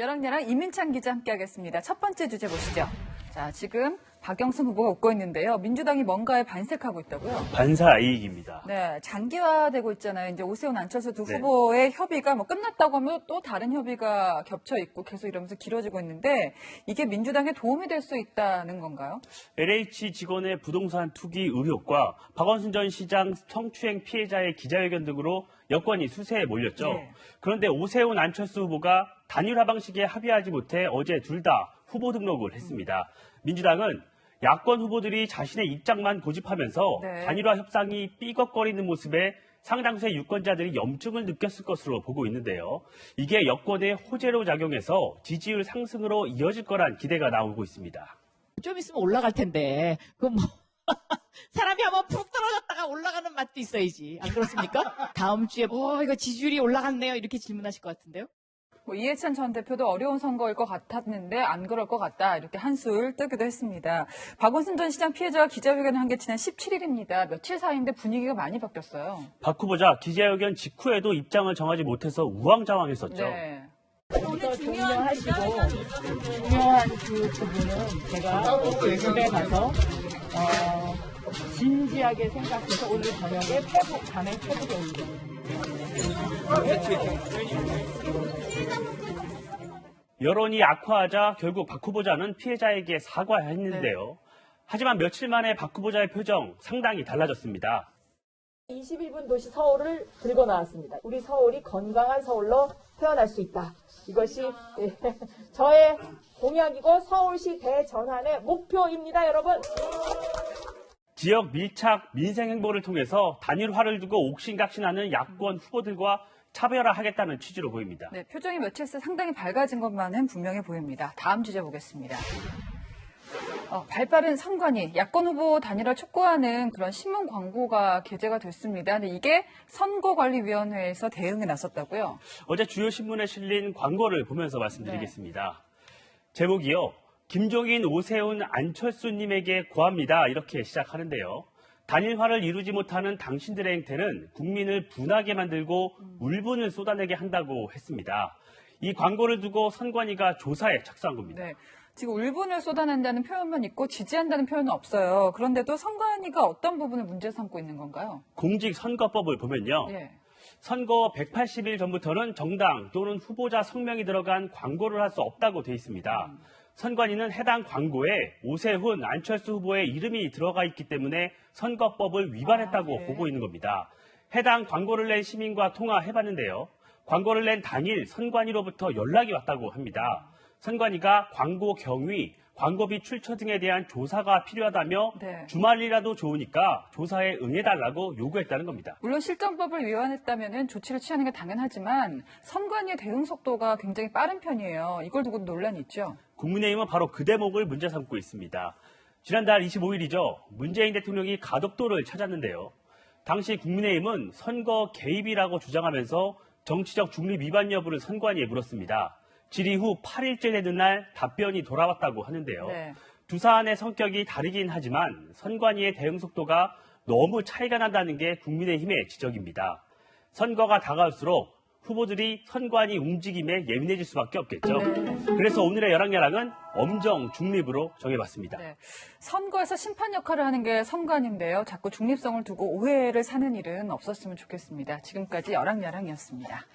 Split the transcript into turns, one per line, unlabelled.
여랑야랑 이민찬 기자 함께하겠습니다. 첫 번째 주제 보시죠. 자, 지금 박영선 후보가 웃고 있는데요. 민주당이 뭔가에 반색하고 있다고요?
반사이익입니다.
네, 장기화되고 있잖아요. 이제 오세훈, 안철수 두 후보의 협의가 뭐 끝났다고 하면 또 다른 협의가 겹쳐 있고 계속 이러면서 길어지고 있는데 이게 민주당에 도움이 될 수 있다는 건가요?
LH 직원의 부동산 투기 의혹과 박원순 전 시장 성추행 피해자의 기자회견 등으로 여권이 수세에 몰렸죠.
네.
그런데 오세훈, 안철수 후보가 단일화 방식에 합의하지 못해 어제 둘 다 후보 등록을 했습니다. 민주당은 야권 후보들이 자신의 입장만 고집하면서
네.
단일화 협상이 삐걱거리는 모습에 상당수의 유권자들이 염증을 느꼈을 것으로 보고 있는데요. 이게 여권의 호재로 작용해서 지지율 상승으로 이어질 거란 기대가 나오고 있습니다.
좀 있으면 올라갈 텐데, 그 사람이 한번 푹 떨어졌다가 올라가는 맛도 있어야지. 안 그렇습니까? 다음 주에, 이거 지지율이 올라갔네요. 이렇게 질문하실 것 같은데요?
뭐 이해찬 전 대표도 어려운 선거일 것 같았는데 안 그럴 것 같다. 이렇게 한술 뜨기도 했습니다. 박원순 전 시장 피해자가 기자회견을 한 게 지난 17일입니다. 며칠 사이인데 분위기가 많이 바뀌었어요.
박 후보자 기자회견 직후에도 입장을 정하지 못해서 우왕좌왕했었죠.
네.
오늘 중요하시고, 중요한 그 부분은 제가 집에 가서, 진지하게 생각해서 오늘 저녁에 밤에 퇴근입니다.
여론이 악화하자 결국 박 후보자는 피해자에게 사과했는데요. 하지만 며칠 만에 박 후보자의 표정 상당히 달라졌습니다.
21분 도시 서울을 들고 나왔습니다. 우리 서울이 건강한 서울로 태어날 수 있다. 이것이 저의 공약이고 서울시 대전환의 목표입니다, 여러분.
지역 밀착 민생 행보를 통해서 단일화를 두고 옥신각신하는 야권 후보들과 차별화하겠다는 취지로 보입니다.
네, 표정이 며칠 새 상당히 밝아진 것만은 분명해 보입니다. 다음 주제 보겠습니다. 발빠른 선관위, 야권 후보 단일화 촉구하는 그런 신문 광고가 게재가 됐습니다. 근데 이게 선거관리위원회에서 대응에 나섰다고요?
어제 주요 신문에 실린 광고를 보면서 말씀드리겠습니다. 제목이요. 김종인, 오세훈, 안철수님에게 고합니다. 이렇게 시작하는데요. 단일화를 이루지 못하는 당신들의 행태는 국민을 분하게 만들고 울분을 쏟아내게 한다고 했습니다. 이 광고를 두고 선관위가 조사에 착수한 겁니다.
네. 지금 울분을 쏟아낸다는 표현만 있고 지지한다는 표현은 없어요. 그런데도 선관위가 어떤 부분을 문제 삼고 있는 건가요?
공직선거법을 보면요.
예.
선거 180일 전부터는 정당 또는 후보자 성명이 들어간 광고를 할 수 없다고 돼 있습니다. 선관위는 해당 광고에 오세훈, 안철수 후보의 이름이 들어가 있기 때문에 선거법을 위반했다고 보고 있는 겁니다. 해당 광고를 낸 시민과 통화해봤는데요. 광고를 낸 당일 선관위로부터 연락이 왔다고 합니다. 선관위가 광고 경위, 광고비 출처 등에 대한 조사가 필요하다며 주말이라도 좋으니까 조사에 응해달라고 요구했다는 겁니다.
물론 실정법을 위반했다면 조치를 취하는 게 당연하지만 선관위의 대응 속도가 굉장히 빠른 편이에요. 이걸 두고 논란이 있죠.
국민의힘은 바로 그 대목을 문제 삼고 있습니다. 지난달 25일이죠. 문재인 대통령이 가덕도를 찾았는데요. 당시 국민의힘은 선거 개입이라고 주장하면서 정치적 중립 위반 여부를 선관위에 물었습니다. 질의 후 8일째 되는 날 답변이 돌아왔다고 하는데요. 두 사안의 성격이 다르긴 하지만 선관위의 대응 속도가 너무 차이가 난다는 게 국민의힘의 지적입니다. 선거가 다가올수록 후보들이 선관위 움직임에 예민해질 수밖에 없겠죠. 그래서 오늘의 여랑야랑은 엄정 중립으로 정해봤습니다.
선거에서 심판 역할을 하는 게 선관위인데요. 자꾸 중립성을 두고 오해를 사는 일은 없었으면 좋겠습니다. 지금까지 여랑야랑이었습니다.